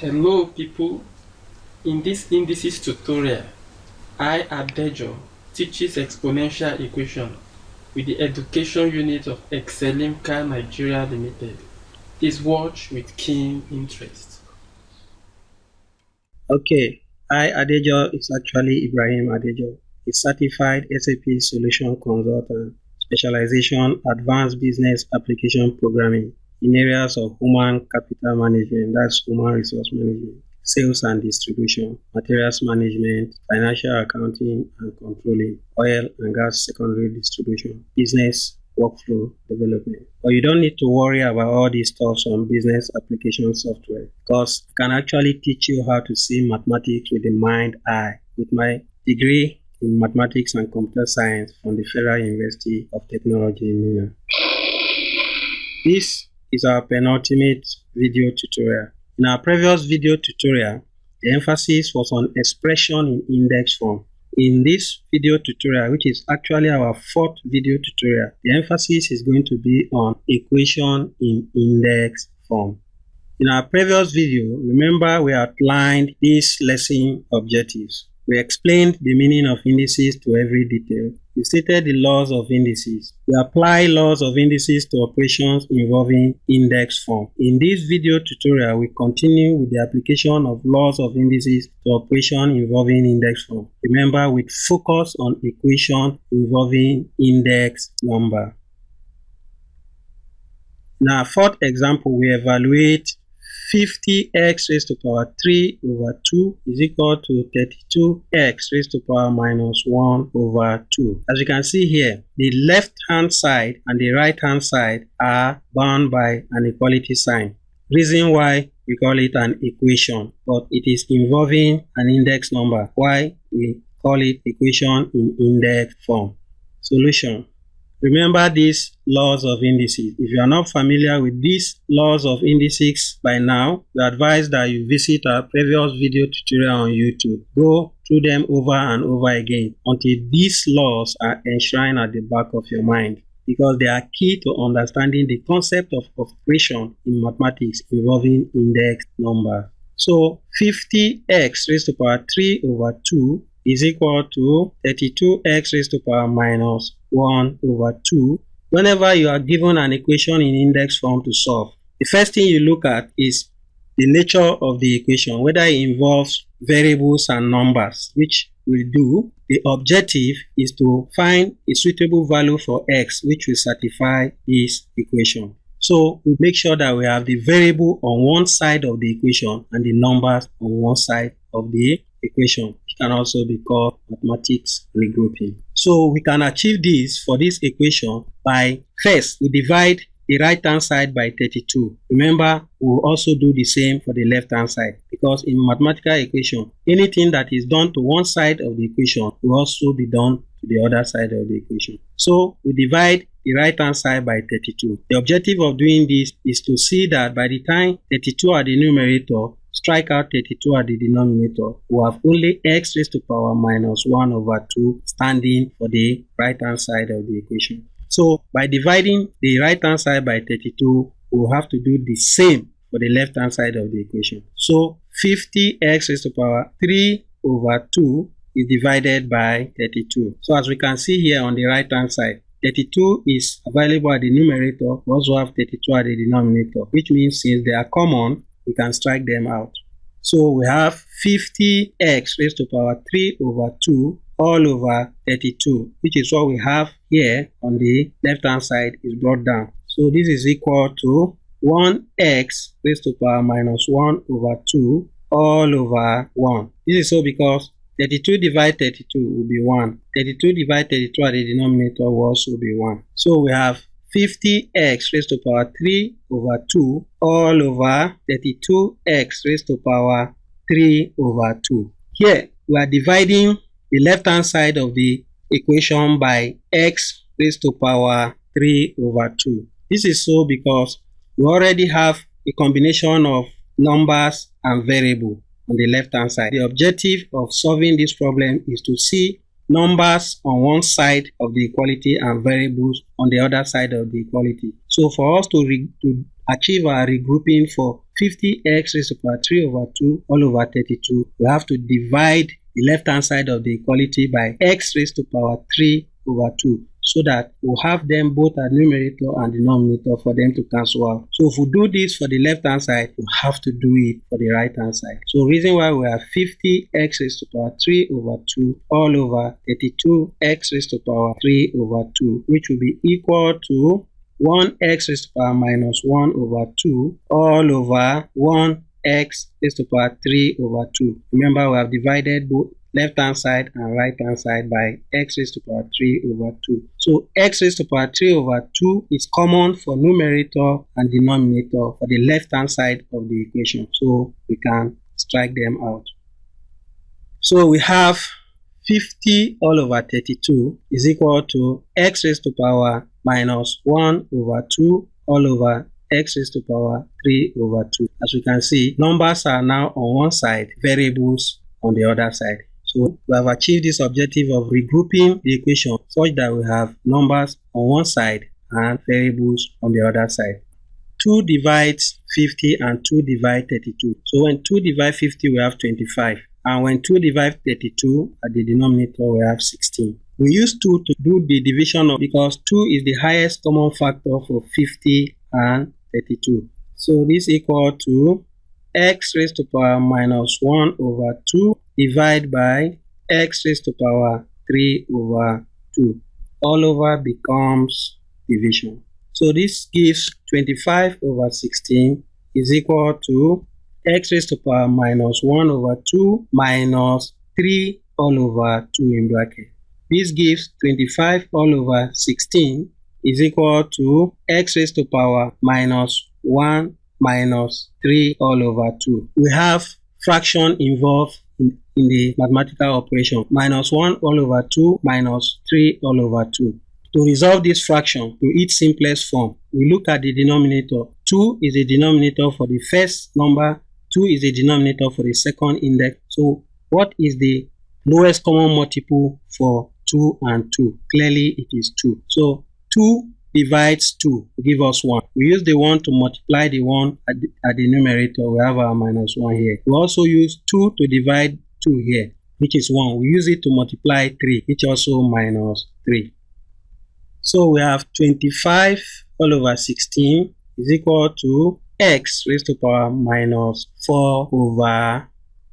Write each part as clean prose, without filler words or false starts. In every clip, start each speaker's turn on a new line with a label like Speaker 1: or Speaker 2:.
Speaker 1: Hello people, in this indices tutorial, I Adejo teaches exponential equation with the education unit of EXCELIMKA Nigeria Limited. Please watch with keen interest.
Speaker 2: Okay, I Adejo is actually Ibrahim Adejo, a certified SAP solution consultant, specialization advanced business application programming in areas of human capital management, that's human resource management, sales and distribution, materials management, financial accounting and controlling, oil and gas secondary distribution, business workflow development. But you don't need to worry about all these stuff on business application software, because I can actually teach you how to see mathematics with the mind eye with my degree in mathematics and computer science from the Federal University of Technology in Mina. This is our penultimate video tutorial. In our previous video tutorial, the emphasis was on expression in index form. In this video tutorial, which is actually our fourth video tutorial, the emphasis is going to be on equation in index form. In our previous video, remember we outlined these lesson objectives. We explained the meaning of indices to every detail. We stated the laws of indices. We apply laws of indices to operations involving index form. In this video tutorial, we continue with the application of laws of indices to operation involving index form. Remember, with focus on equation involving index number. In our fourth example, we evaluate 50x raised to power 3 over 2 is equal to 32x raised to power minus 1 over 2. As you can see here, the left hand side and the right hand side are bound by an equality sign. Reason why we call it an equation, but it is involving an index number. Why we call it equation in index form. Solution. Remember these laws of indices. If you are not familiar with these laws of indices by now, we advise that you visit our previous video tutorial on YouTube. Go through them over and over again until these laws are enshrined at the back of your mind, because they are key to understanding the concept of operation in mathematics involving index number. So 50x raised to power 3 over 2 is equal to 32x raised to power minus 1 over 2. Whenever you are given an equation in index form to solve, the first thing you look at is the nature of the equation, whether it involves variables and numbers, which we'll do. The objective is to find a suitable value for x, which will satisfy this equation. So we make sure that we have the variable on one side of the equation and the numbers on one side of the equation, which can also be called mathematics regrouping. So we can achieve this for this equation by, first, we divide the right hand side by 32. Remember, we will also do the same for the left hand side, because in mathematical equation, anything that is done to one side of the equation will also be done to the other side of the equation. So we divide the right hand side by 32. The objective of doing this is to see that by the time 32 are the numerator, strike out 32 at the denominator, we have only x raised to power minus 1 over 2 standing for the right hand side of the equation. So by dividing the right hand side by 32, we will have to do the same for the left hand side of the equation. So 50x raised to power 3 over 2 is divided by 32. So as we can see here on the right hand side, 32 is available at the numerator. We also have 32 at the denominator, which means since they are common, we can strike them out. So we have 50x raised to power 3 over 2 all over 32, which is what we have here on the left hand side is brought down. So this is equal to 1x raised to power minus 1 over 2 all over 1. This is so because 32 divided 32 will be 1. 32 divided 32 at the denominator will also be 1. So we have 50x raised to power 3 over 2 all over 32x raised to power 3 over 2. Here we are dividing the left hand side of the equation by x raised to power 3 over 2. This is so because we already have a combination of numbers and variable on the left hand side. The objective of solving this problem is to see numbers on one side of the equality and variables on the other side of the equality. So for us to achieve our regrouping for 50x raised to power 3 over 2 all over 32, we have to divide the left-hand side of the equality by x raised to power 3 over 2, so that we'll have them both as numerator and denominator for them to cancel out. So if we do this for the left-hand side, we'll have to do it for the right-hand side. So reason why we have 50x raised to power 3 over 2 all over 32x raised to power 3 over 2, which will be equal to 1x raised to power minus 1 over 2 all over 1x raised to power 3 over 2. Remember, we have divided both left-hand side and right-hand side by x raised to power 3 over 2. So x raised to power 3 over 2 is common for numerator and denominator for the left-hand side of the equation. So we can strike them out. So we have 50 all over 32 is equal to x raised to power minus 1 over 2 all over x raised to power 3 over 2. As we can see, numbers are now on one side, variables on the other side. So we have achieved this objective of regrouping the equation such that we have numbers on one side and variables on the other side. 2 divides 50 and 2 divides 32. So when 2 divides 50, we have 25. And when 2 divides 32, at the denominator, we have 16. We use 2 to do the division of, because 2 is the highest common factor for 50 and 32. So this equal to x raised to power minus 1 over 2 divided by x raised to power 3 over 2. All over becomes division. So this gives 25 over 16 is equal to x raised to power minus 1 over 2 minus 3 all over 2 in bracket. This gives 25 all over 16 is equal to x raised to power minus 1 minus 3 all over 2. We have fraction involved in the mathematical operation. Minus 1 all over 2 minus 3 all over 2. To resolve this fraction to its simplest form, we look at the denominator. 2 is the denominator for the first number, 2 is the denominator for the second index. So what is the lowest common multiple for 2 and 2? Clearly it is 2. So 2 divides 2 to give us 1. We use the 1 to multiply the 1 at the numerator. We have our minus 1 here. We also use 2 to divide 2 here, which is 1. We use it to multiply 3, which also minus 3. So we have 25 all over 16 is equal to x raised to power minus 4 over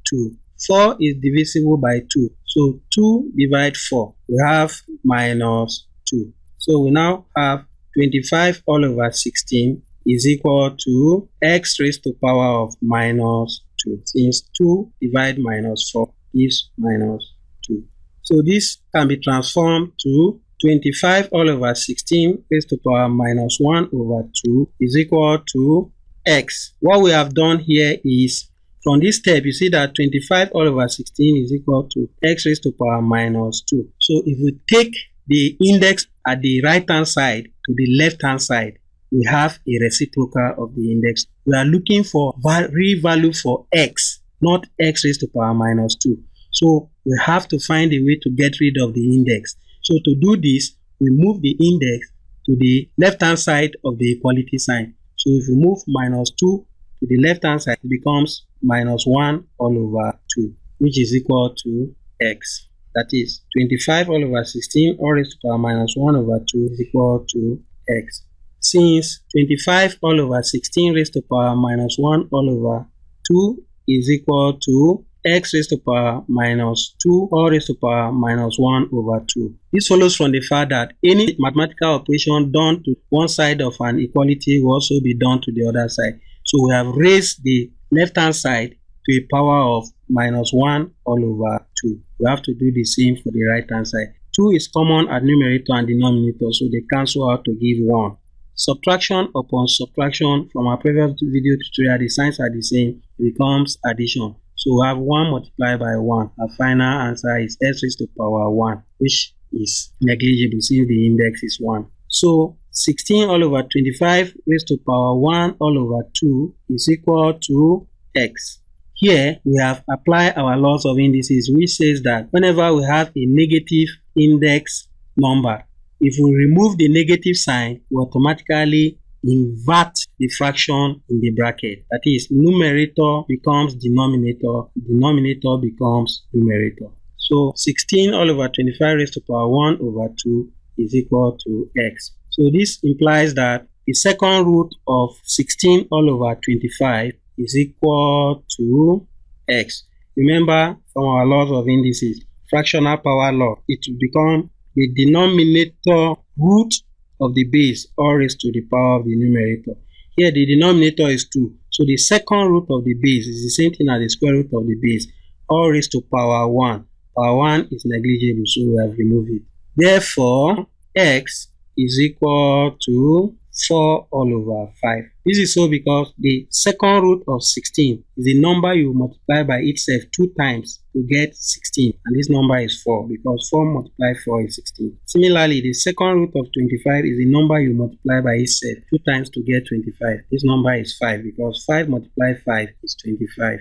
Speaker 2: 2. 4 is divisible by 2. So 2 divide 4. We have minus 2. So we now have 25 all over 16 is equal to x raised to power of minus 2. Since 2 divide minus 4 is minus 2. So this can be transformed to 25 all over 16 raised to power minus 1 over 2 is equal to x. What we have done here is, from this step, you see that 25 all over 16 is equal to x raised to power minus 2. So if we take the index at the right-hand side to the left-hand side, we have a reciprocal of the index. We are looking for real value for x, not x raised to power minus 2. So we have to find a way to get rid of the index. So to do this, we move the index to the left-hand side of the equality sign. So if we move minus 2 to the left-hand side, it becomes minus 1 all over 2, which is equal to x. That is 25 all over 16 all raised to power minus 1 over 2 is equal to x. Since 25 all over 16 raised to power minus 1 all over 2 is equal to x raised to power minus 2 all raised to power minus 1 over 2. This follows from the fact that any mathematical operation done to one side of an equality will also be done to the other side. So we have raised the left-hand side to a power of minus 1 all over 2. We have to do the same for the right-hand side. 2 is common at numerator and denominator, so they cancel out to give 1. Subtraction upon subtraction from our previous video tutorial, the signs are the same, becomes addition. So we have 1 multiplied by 1. Our final answer is x raised to power 1, which is negligible since the index is 1. So 16 all over 25 raised to power 1 all over 2 is equal to x. Here we have applied our laws of indices, which says that whenever we have a negative index number, if we remove the negative sign, we automatically invert the fraction in the bracket. That is, numerator becomes denominator, denominator becomes numerator. So 16 all over 25 raised to power 1 over 2 is equal to x. So this implies that the second root of 16 all over 25 is equal to x. Remember from our laws of indices, fractional power law, it will become the denominator root of the base all raised to the power of the numerator. Here the denominator is 2, so the second root of the base is the same thing as the square root of the base all raised to power 1. Power 1 is negligible, so we have removed it. Therefore, x is equal to 4 all over 5. This is so because the second root of 16 is the number you multiply by itself 2 times to get 16, and this number is 4 because 4 multiplied 4 is 16. Similarly, the second root of 25 is the number you multiply by itself 2 times to get 25. This number is 5 because 5 multiplied 5 is 25.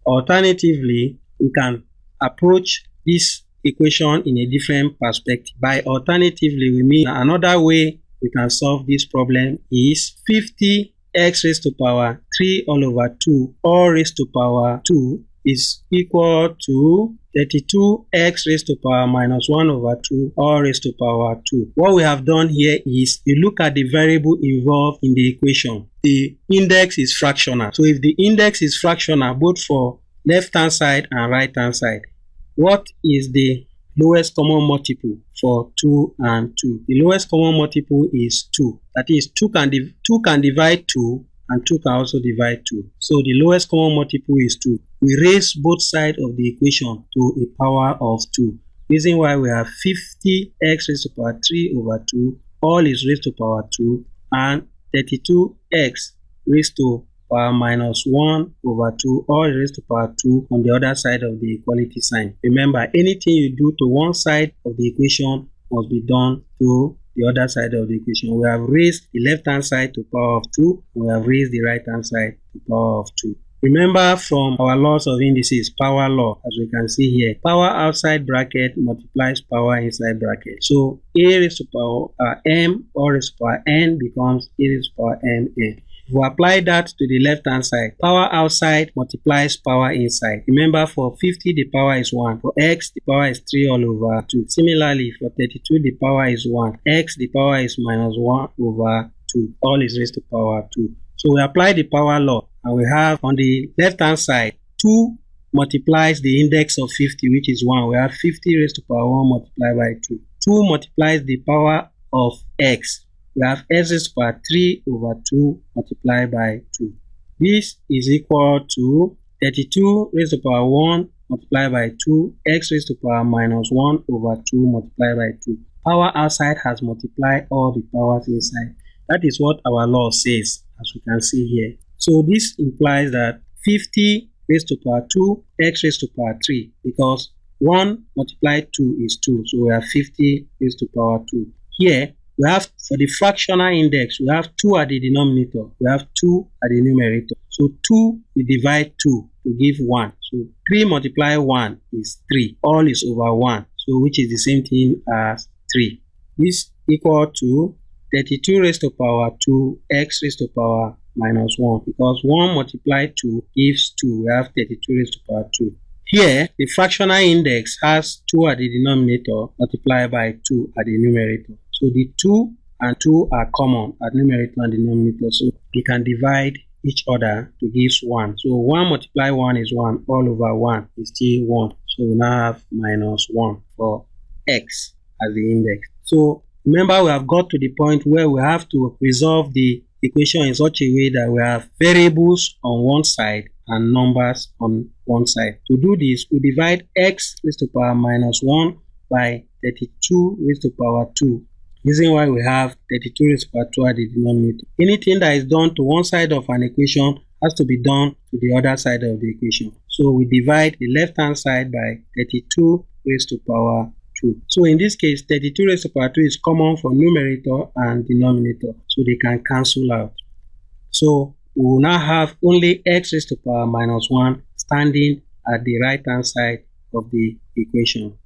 Speaker 2: Alternatively, we can approach this equation in a different perspective. By alternatively, we mean another way we can solve this problem is 50x raised to power 3 all over 2 all raised to power 2 is equal to 32x raised to power minus 1 over 2 all raised to power 2. What we have done here is you look at the variable involved in the equation. The index is fractional. So if the index is fractional both for left hand side and right hand side, what is the lowest common multiple for 2 and 2? The lowest common multiple is 2. That is, 2 can divide 2 and 2 can also divide 2. So the lowest common multiple is 2. We raise both sides of the equation to a power of 2. Reason why we have 50x raised to power 3 over 2, all is raised to power 2, and 32x raised to power minus 1 over 2 all raised to power 2 on the other side of the equality sign. Remember, anything you do to one side of the equation must be done to the other side of the equation. We have raised the left hand side to power of 2, we have raised the right hand side to power of 2. Remember from our laws of indices, power law, as we can see here, power outside bracket multiplies power inside bracket. So a raised to power m or raised to power n becomes a raised to power mn. If we apply that to the left hand side, power outside multiplies power inside. Remember, for 50 the power is 1, for x the power is 3 all over 2. Similarly, for 32 the power is 1, x the power is minus 1 over 2, all is raised to power 2. So we apply the power law, and we have on the left hand side 2 multiplies the index of 50, which is 1. We have 50 raised to power 1 multiplied by 2. 2 multiplies the power of x. We have x raised to power 3 over 2 multiplied by 2. This is equal to 32 raised to power 1 multiplied by 2, x raised to power minus 1 over 2 multiplied by 2. Power outside has multiplied all the powers inside. That is what our law says, as we can see here. So this implies that 50 raised to power 2, x raised to power 3, because 1 multiplied 2 is 2, so we have 50 raised to power 2. Here, we have, for the fractional index, we have 2 at the denominator, we have 2 at the numerator. So 2, we divide 2 to give 1. So 3 multiply 1 is 3. All is over 1, so which is the same thing as 3. This equal to 32 raised to power 2, x raised to power minus 1, because 1 multiplied 2 gives 2. We have 32 raised to power 2. Here, the fractional index has 2 at the denominator multiplied by 2 at the numerator. So the 2 and 2 are common at numerator and denominator, so we can divide each other to give 1. So 1 multiply 1 is 1, all over 1 is still 1. So we now have minus 1 for x as the index. So remember, we have got to the point where we have to resolve the equation in such a way that we have variables on one side and numbers on one side. To do this, we divide x raised to power minus 1 by 32 raised to power 2. Reason why we have 32 raised to power 2 at the denominator. Anything that is done to one side of an equation has to be done to the other side of the equation. So we divide the left hand side by 32 raised to power 2. So in this case, 32 raised to power 2 is common for numerator and denominator, so they can cancel out. So we will now have only x raised to power minus 1 standing at the right hand side of the equation.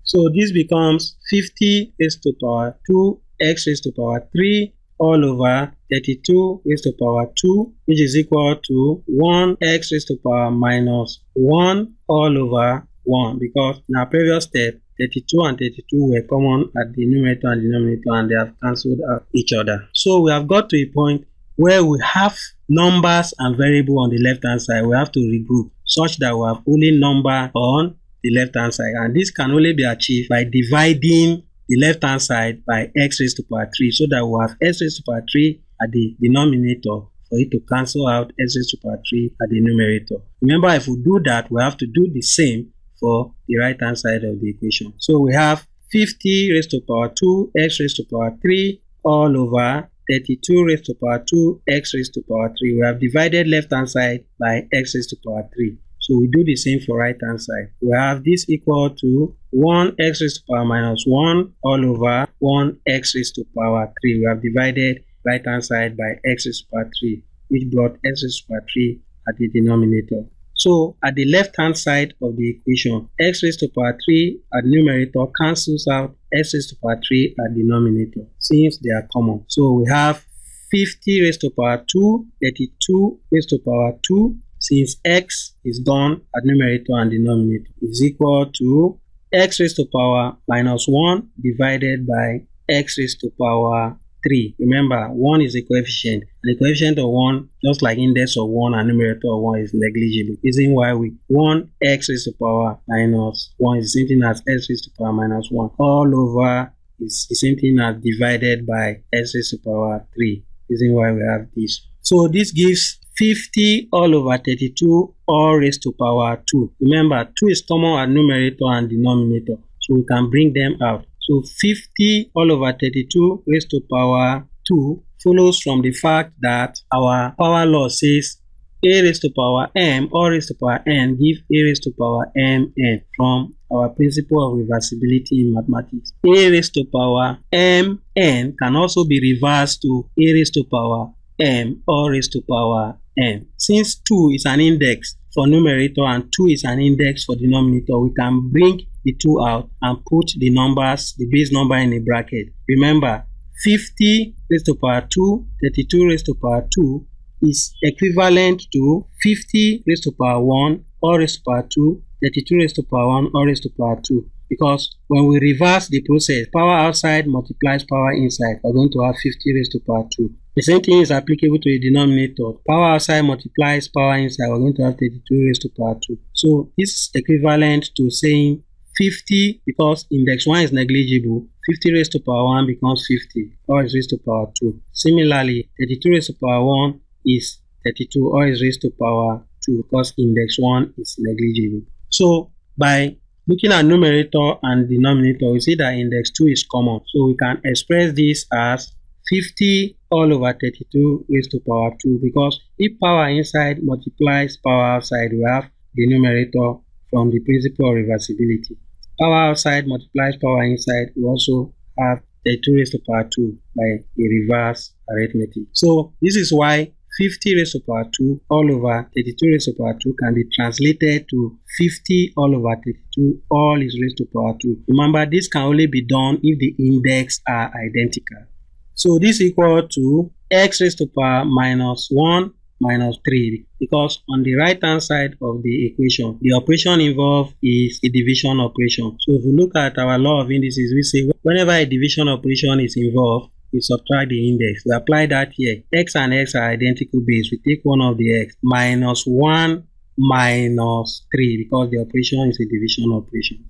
Speaker 2: So this becomes 50 raised to power 2 x raised to power 3 all over 32 raised to power 2, which is equal to 1x raised to power minus 1 all over 1, because in our previous step 32 and 32 were common at the numerator and denominator and they have cancelled out each other. So we have got to a point where we have numbers and variable on the left hand side. We have to regroup such that we have only number on the left hand side, and this can only be achieved by dividing the left hand side by x raised to power 3, so that we have x raised to power 3 at the denominator for it to cancel out x raised to power 3 at the numerator. Remember, if we do that, we have to do the same for the right hand side of the equation. So we have 50 raised to power 2 x raised to power 3 all over 32 raised to power 2 x raised to power 3. We have divided left hand side by x raised to power 3. So we do the same for right hand side. We have this equal to 1x raised to power minus 1 all over 1x raised to power 3. We have divided right hand side by x raised to power 3, which brought x raised to power 3 at the denominator. So at the left hand side of the equation, x raised to power 3 at the numerator cancels out x raised to power 3 at the denominator, since they are common. So we have 50 raised to power 2, 32 raised to power 2, since x is gone at numerator and denominator, is equal to x raised to power minus 1 divided by x raised to power 3. Remember, 1 is a coefficient, and the coefficient of 1, just like index of 1 and numerator of 1, is negligible. Reason why we 1x raised to power minus 1 is the same thing as x raised to power minus 1 all over is the same thing as divided by x raised to power 3. Reason why we have this. So this gives 50 all over 32 all raised to power 2. Remember, 2 is common at numerator and denominator, so we can bring them out. So 50 all over 32 raised to power 2 follows from the fact that our power law says a raised to power m or raised to power n give a raised to power mn from our principle of reversibility in mathematics. A raised to power mn can also be reversed to a raised to power m or raised to power n. Since 2 is an index for numerator and 2 is an index for denominator, we can bring the 2 out and put the numbers, the base number, in a bracket. Remember, 50 raised to power 2, 32 raised to power 2 is equivalent to 50 raised to power 1 or raised to power 2, 32 raised to power 1 or raised to power 2. Because when we reverse the process, power outside multiplies power inside, we're going to have 50 raised to power 2. The same thing is applicable to a denominator. Power outside multiplies power inside, we're going to have 32 raised to power 2. So this is equivalent to saying 50, because index 1 is negligible, 50 raised to power 1 becomes 50, or is raised to power 2. Similarly, 32 raised to power 1 is 32, or is raised to power 2, because index 1 is negligible. So by looking at numerator and denominator, we see that index 2 is common. So we can express this as 50 all over 32 raised to power 2, because if power inside multiplies power outside, we have the numerator from the principle of reversibility. Power outside multiplies power inside, we also have 32 raised to power 2 by a reverse arithmetic. So this is why 50 raised to power 2 all over 32 raised to power 2 can be translated to 50 all over 32 all is raised to power 2. Remember, this can only be done if the index are identical. So this is equal to x raised to power minus 1 minus 3, because on the right hand side of the equation, the operation involved is a division operation. So if we look at our law of indices, we say whenever a division operation is involved, we subtract the index. We apply that here. X and x are identical base. We take one of the x, minus 1 minus 3, because the operation is a division operation.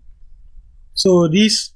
Speaker 2: So this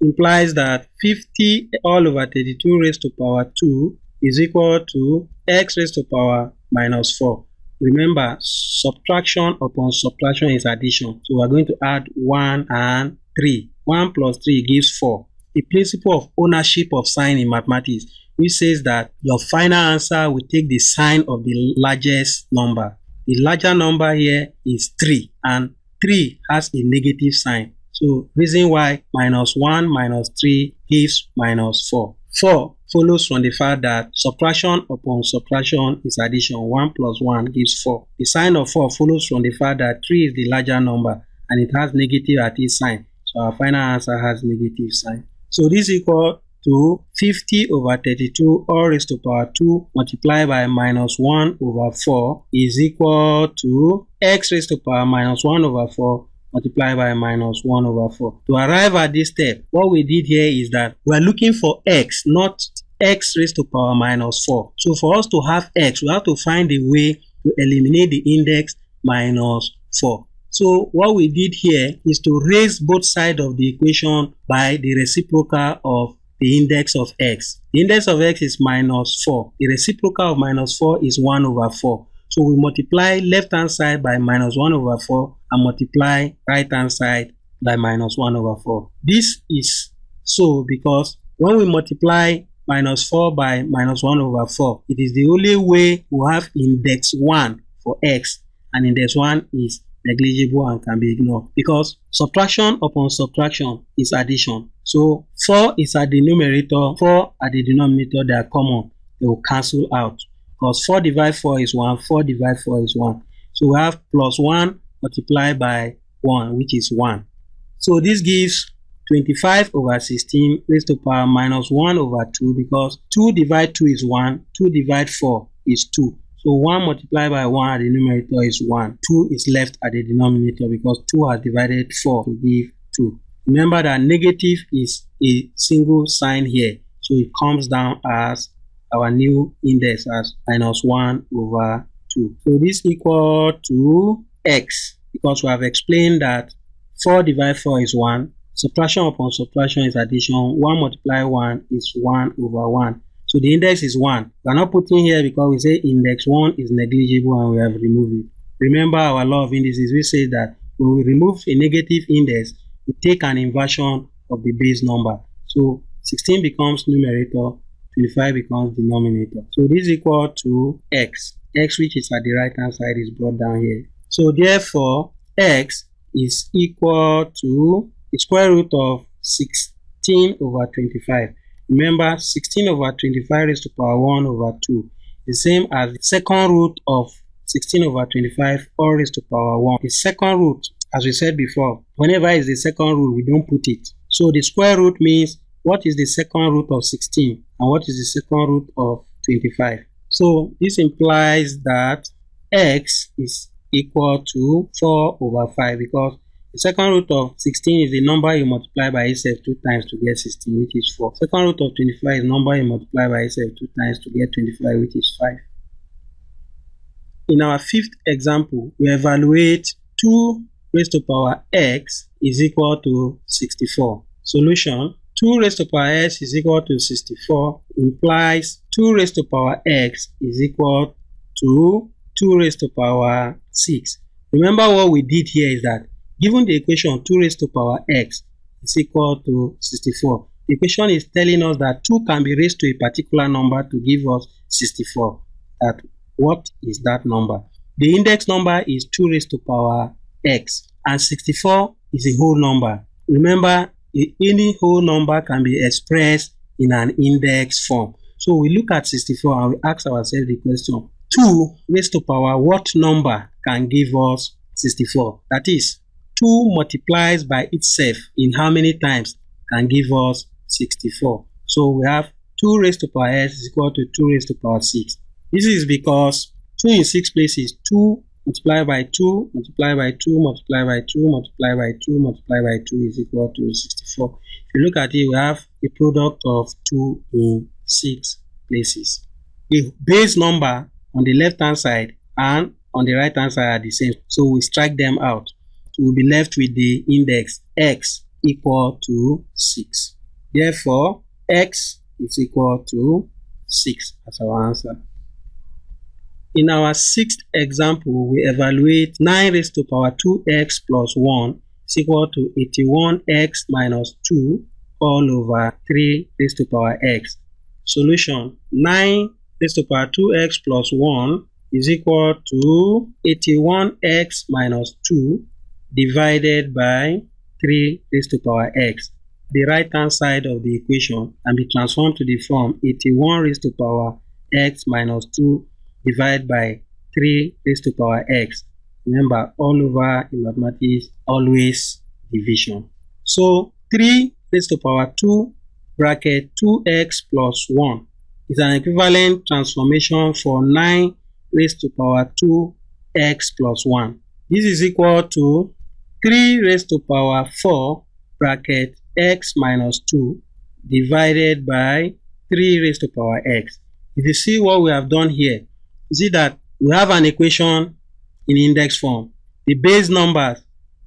Speaker 2: implies that 50 all over 32 raised to power 2 is equal to x raised to power minus 4. Remember, subtraction upon subtraction is addition. So we are going to add 1 and 3. 1 plus 3 gives 4. The principle of ownership of sign in mathematics, which says that your final answer will take the sign of the largest number. The larger number here is 3, and 3 has a negative sign. So reason why minus 1 minus 3 gives minus 4. 4 follows from the fact that subtraction upon subtraction is addition. 1 plus 1 gives 4. The sign of 4 follows from the fact that 3 is the larger number and it has negative at its sign. So our final answer has negative sign. So this is equal to 50 over 32 all raised to power 2 multiplied by minus 1 over 4 is equal to x raised to power minus 1 over 4 multiplied by minus 1 over 4. To arrive at this step, what we did here is that we are looking for x, not x raised to power minus 4. So for us to have x, we have to find a way to eliminate the index minus 4. So what we did here is to raise both sides of the equation by the reciprocal of the index of x. The index of x is minus 4. The reciprocal of minus 4 is 1 over 4. So we multiply left hand side by minus 1 over 4 and multiply right hand side by minus 1 over 4. This is so because when we multiply minus 4 by minus 1 over 4, it is the only way we have index 1 for x, and index 1 is negligible and can be ignored because subtraction upon subtraction is addition. So 4 is at the numerator, 4 at the denominator, they are common, they will cancel out because 4 divided 4 is 1, 4 divided 4 is 1. So we have plus 1 multiplied by 1, which is 1. So this gives 25 over 16 raised to power minus 1 over 2 because 2 divided 2 is 1, 2 divided 4 is 2. So 1 multiplied by 1 at the numerator is 1. 2 is left at the denominator because 2 has divided 4 to give 2. Remember that negative is a single sign here. So it comes down as our new index as minus 1 over 2. So this equal to x because we have explained that 4 divided 4 is 1. Subtraction upon subtraction is addition. 1 multiplied 1 is 1 over 1. So the index is 1. We are not putting here because we say index 1 is negligible and we have removed it. Remember our law of indices, we say that when we remove a negative index, we take an inversion of the base number. So 16 becomes numerator, 25 becomes denominator. So this is equal to x. X, which is at the right hand side, is brought down here. So therefore, x is equal to the square root of 16 over 25. Remember, 16 over 25 raised to power 1 over 2 the same as the second root of 16 over 25 all raised to power 1. The second root, as we said before, whenever it's the second root, we don't put it. So the square root means what is the second root of 16 and what is the second root of 25. So this implies that x is equal to 4 over 5 because the second root of 16 is the number you multiply by itself 2 times to get 16, which is 4. Second root of 25 is the number you multiply by itself 2 times to get 25, which is 5. In our fifth example, we evaluate 2 raised to power x is equal to 64. Solution: 2 raised to power x is equal to 64 implies 2 raised to power x is equal to 2 raised to power 6. Remember what we did here is that given the equation 2 raised to power x is equal to 64, the equation is telling us that 2 can be raised to a particular number to give us 64. That what is that number? The index number is 2 raised to power x and 64 is a whole number. Remember, any whole number can be expressed in an index form. So we look at 64 and we ask ourselves the question, 2 raised to power what number can give us 64? That is, 2 multiplies by itself in how many times can give us 64. So we have 2 raised to power x is equal to 2 raised to power 6. This is because 2 in 6 places, 2 multiplied by 2, multiplied by 2, multiplied by 2, multiplied by 2, multiplied by 2 is equal to 64. If you look at it, we have a product of 2 in 6 places. The base number on the left hand side and on the right hand side are the same. So we strike them out. So we'll be left with the index x equal to 6. Therefore, x is equal to 6 as our answer. In our sixth example, we evaluate 9 raised to power 2x plus 1 is equal to 81x minus 2 all over 3 raised to power x. Solution: 9 raised to power 2x plus 1 is equal to 81x minus 2 divided by 3 raised to power x. The right hand side of the equation can be transformed to the form 81 raised to power x minus 2 divided by 3 raised to power x. Remember, all over in mathematics, always division. So 3 raised to power 2 bracket 2x plus 1 is an equivalent transformation for 9 raised to power 2x plus 1. This is equal to 3 raised to power 4 bracket x minus 2 divided by 3 raised to power x. If you see what we have done here, you see that we have an equation in index form. The base numbers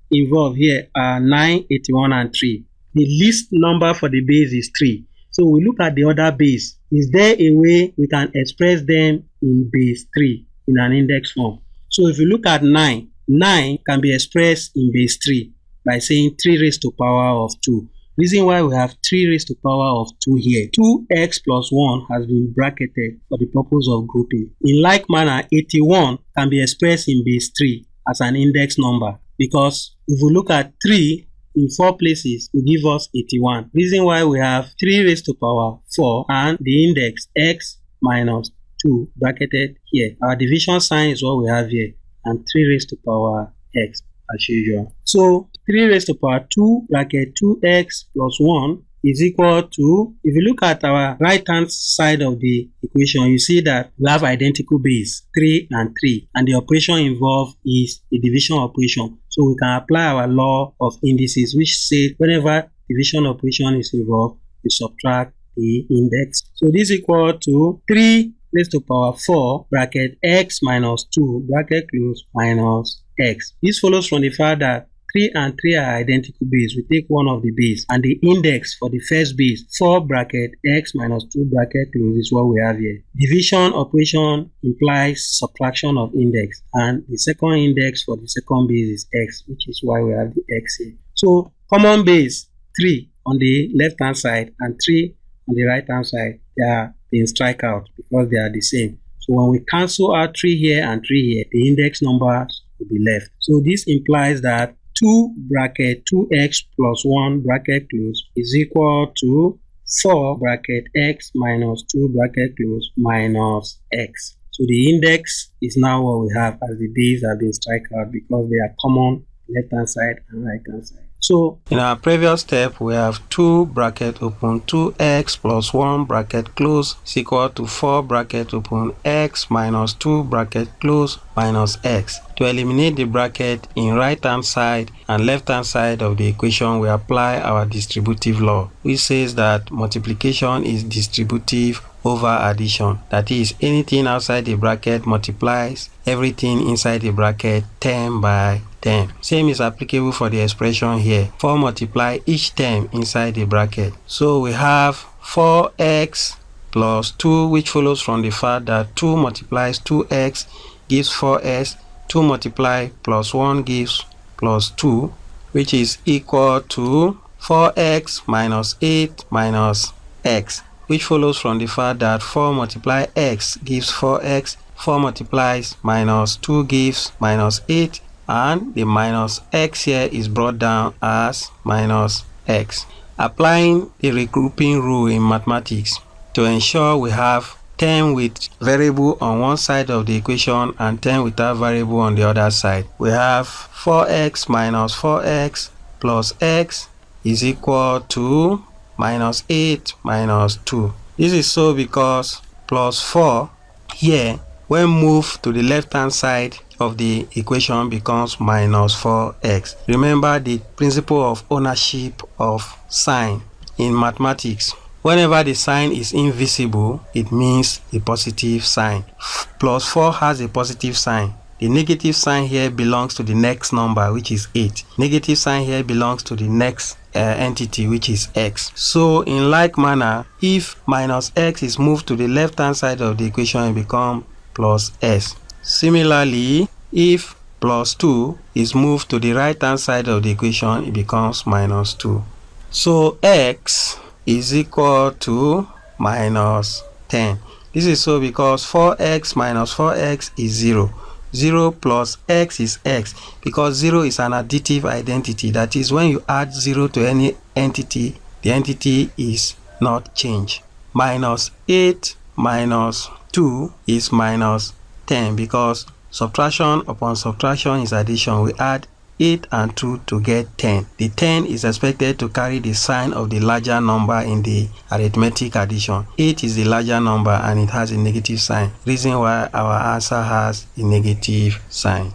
Speaker 2: involved here are 9, 81, and 3. The least number for the base is 3. So we look at the other base. Is there a way we can express them in base 3 in an index form? So if you look at 9, 9 can be expressed in base 3 by saying 3 raised to power of 2. Reason why we have 3 raised to power of 2 here. 2x plus 1 has been bracketed for the purpose of grouping. In like manner, 81 can be expressed in base 3 as an index number, because if we look at 3 in 4 places will give us 81. Reason why we have 3 raised to power 4 and the index x minus 2 bracketed here. Our division sign is what we have here, and 3 raised to power x as usual. So 3 raised to power 2 bracket 2x plus 1 is equal to, if you look at our right hand side of the equation, you see that we have identical base 3 and 3, and the operation involved is a division operation. So we can apply our law of indices, which says whenever division operation is involved, we subtract the index. So this is equal to 3 raised to power 4 bracket x minus 2 bracket close minus x. This follows from the fact that 3 and 3 are identical base. We take one of the base, and the index for the first base 4 bracket x minus 2 bracket close is what we have here. Division operation implies subtraction of index, and the second index for the second base is x, which is why we have the x here. So common base 3 on the left hand side and 3 on the right hand side, they are being strike out because they are the same. So when we cancel out 3 here and 3 here, the index numbers will be left. So this implies that 2 bracket 2x plus 1 bracket close is equal to 4 bracket x minus 2 bracket close minus x. So the index is now what we have, as the base have been strike out because they are common left hand side and right hand side. So in our previous step, we have 2 bracket open 2x plus 1 bracket close is equal to 4 bracket open x minus 2 bracket close minus x. To eliminate the bracket in right hand side and left hand side of the equation, we apply our distributive law, which says that multiplication is distributive over addition. That is, anything outside the bracket multiplies everything inside the bracket 10 by 10. Same is applicable for the expression here. 4 multiply each term inside the bracket. So we have 4x plus 2, which follows from the fact that 2 multiplies 2x gives 4x. 2 multiply plus 1 gives plus 2, which is equal to 4x minus 8 minus x, which follows from the fact that 4 multiply x gives 4x, 4 multiplies minus 2 gives minus 8, and the minus x here is brought down as minus x. Applying the regrouping rule in mathematics to ensure we have term with variable on one side of the equation and term without variable on the other side. We have 4x minus 4x plus x is equal to minus 8 minus 2. This is so because plus 4 here, when moved to the left hand side of the equation, becomes minus 4x. Remember the principle of ownership of sign in mathematics. Whenever the sign is invisible, it means a positive sign. Plus 4 has a positive sign. The negative sign here belongs to the next number, which is 8. Negative sign here belongs to the next entity, which is x. So in like manner, if minus x is moved to the left hand side of the equation, it becomes plus s. Similarly, if plus 2 is moved to the right hand side of the equation, it becomes minus 2. So x is equal to minus 10. This is so because 4x minus 4x is 0. 0 plus x is x, because 0 is an additive identity. That is, when you add 0 to any entity, the entity is not changed. Minus 8 minus 2 is minus 10, because subtraction upon subtraction is addition. We add 8 and 2 to get 10. The 10 is expected to carry the sign of the larger number in the arithmetic addition. 8 is the larger number and it has a negative sign. Reason why our answer has a negative sign.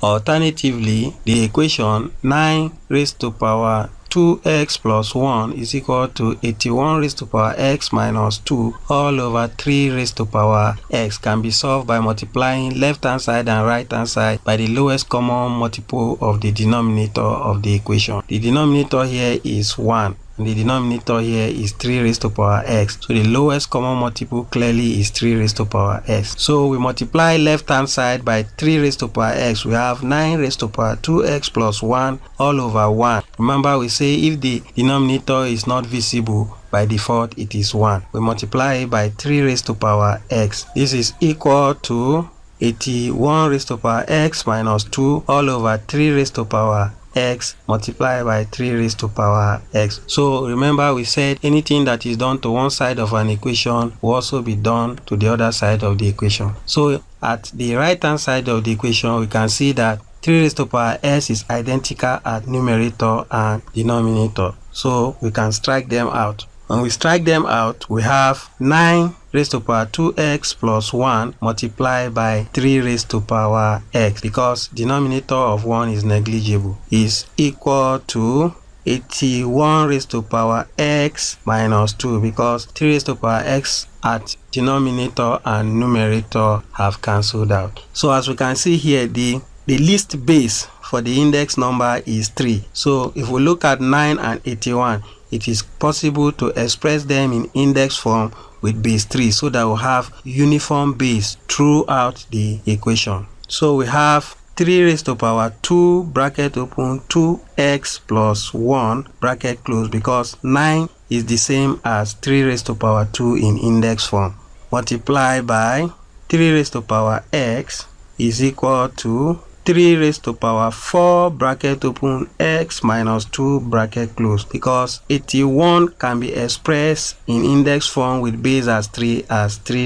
Speaker 2: Alternatively, the equation 9 raised to power 2x plus 1 is equal to 81 raised to power x minus 2 all over 3 raised to power x can be solved by multiplying left hand side and right hand side by the lowest common multiple of the denominator of the equation. The denominator here is 1. And the denominator here is 3 raised to power x. So the lowest common multiple clearly is 3 raised to power x. So we multiply left hand side by 3 raised to power x. We have 9 raised to power 2x plus 1 all over 1. Remember, we say if the denominator is not visible, by default it is 1. We multiply it by 3 raised to power x. This is equal to 81 raised to power x minus 2 all over 3 raised to power x multiplied by 3 raised to power x. So remember, we said anything that is done to one side of an equation will also be done to the other side of the equation. So at the right hand side of the equation, we can see that 3 raised to power s is identical at numerator and denominator. So we can strike them out. When we strike them out, we have 9 raised to power 2x plus 1 multiplied by 3 raised to power x, because denominator of 1 is negligible, is equal to 81 raised to power x minus 2, because 3 raised to power x at denominator and numerator have cancelled out. So as we can see here, the least base for the index number is 3. So if we look at 9 and 81, it is possible to express them in index form with base 3, so that we'll have uniform base throughout the equation. So we have 3 raised to power 2 bracket open 2x plus 1 bracket close, because 9 is the same as 3 raised to power 2 in index form. Multiply by 3 raised to power x is equal to 3 raised to power 4 bracket open x minus 2 bracket close, because 81 can be expressed in index form with base as 3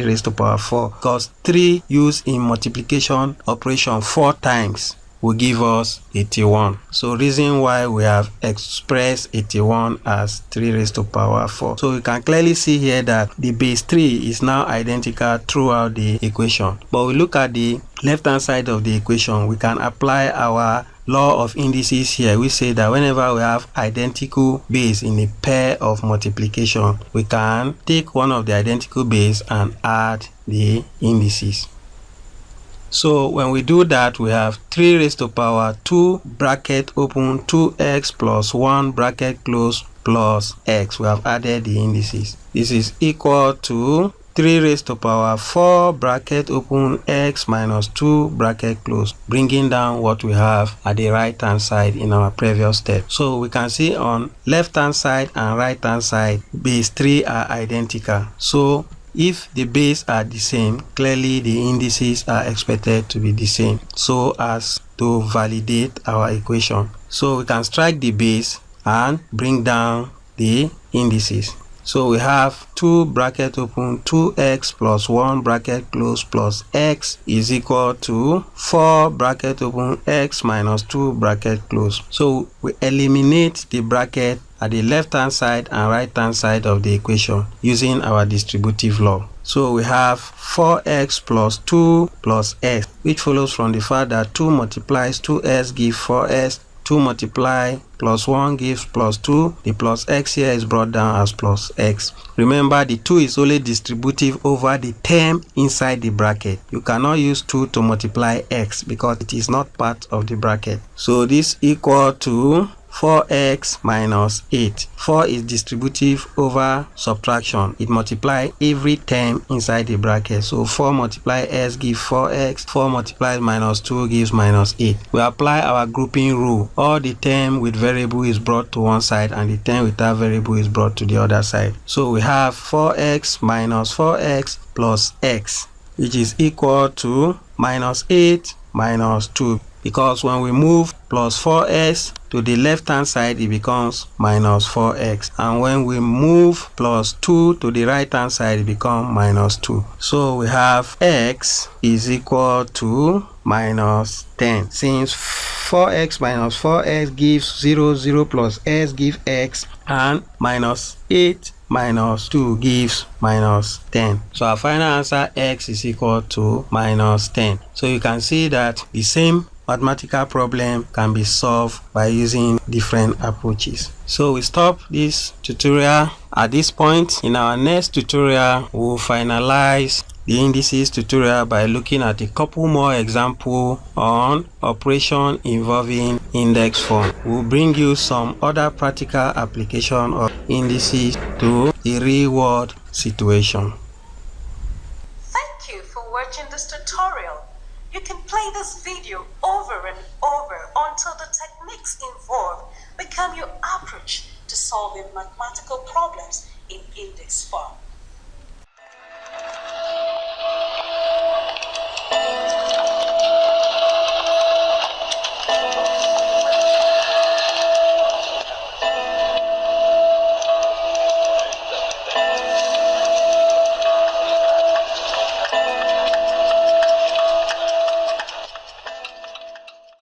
Speaker 2: raised to power 4, because 3 used in multiplication operation 4 times will give us 81. So reason why we have expressed 81 as 3 raised to power 4. So we can clearly see here that the base 3 is now identical throughout the equation. But we look at the left hand side of the equation, we can apply our law of indices here. We say that whenever we have identical base in a pair of multiplication, we can take one of the identical base and add the indices. So when we do that, we have 3 raised to power 2 bracket open 2x plus 1 bracket close plus x. We have added the indices. This is equal to 3 raised to power 4 bracket open x minus 2 bracket close, bringing down what we have at the right hand side in our previous step. So we can see on left hand side and right hand side, base 3 are identical. So if the base are the same, clearly the indices are expected to be the same, so as to validate our equation. So we can strike the base and bring down the indices. So we have 2 bracket open 2x plus 1 bracket close plus x is equal to 4 bracket open x minus 2 bracket close. So we eliminate the bracket at the left hand side and right hand side of the equation using our distributive law. So we have 4x plus 2 plus s, which follows from the fact that 2 multiplies 2s gives 4s, 2 multiply plus 1 gives plus 2. The plus x here is brought down as plus x. Remember, the 2 is only distributive over the term inside the bracket. You cannot use 2 to multiply x because it is not part of the bracket. So this equal to 4x minus 8. 4 is distributive over subtraction. It multiplies every term inside the bracket. So 4 multiply s gives 4x. 4 multiplies minus 2 gives minus 8. We apply our grouping rule. All the term with variable is brought to one side and the term without variable is brought to the other side. So we have 4x minus 4x plus x, which is equal to minus 8 minus 2. because when we move plus 4x to the left hand side, it becomes minus 4x, and when we move plus 2 to the right hand side, it becomes minus 2. So we have x is equal to minus 10. Since 4x minus 4x gives 0, 0 plus s gives x, and minus 8 minus 2 gives minus 10. So our final answer, x is equal to minus 10. So you can see that the same mathematical problem can be solved by using different approaches. So we stop this tutorial at this point. In our next tutorial, we'll finalize the indices tutorial by looking at a couple more examples on operation involving index form. We'll bring you some other practical application of indices to the real world situation.
Speaker 3: Thank you for watching this tutorial. You can play this video over and over until the techniques involved become your approach to solving mathematical problems in index form.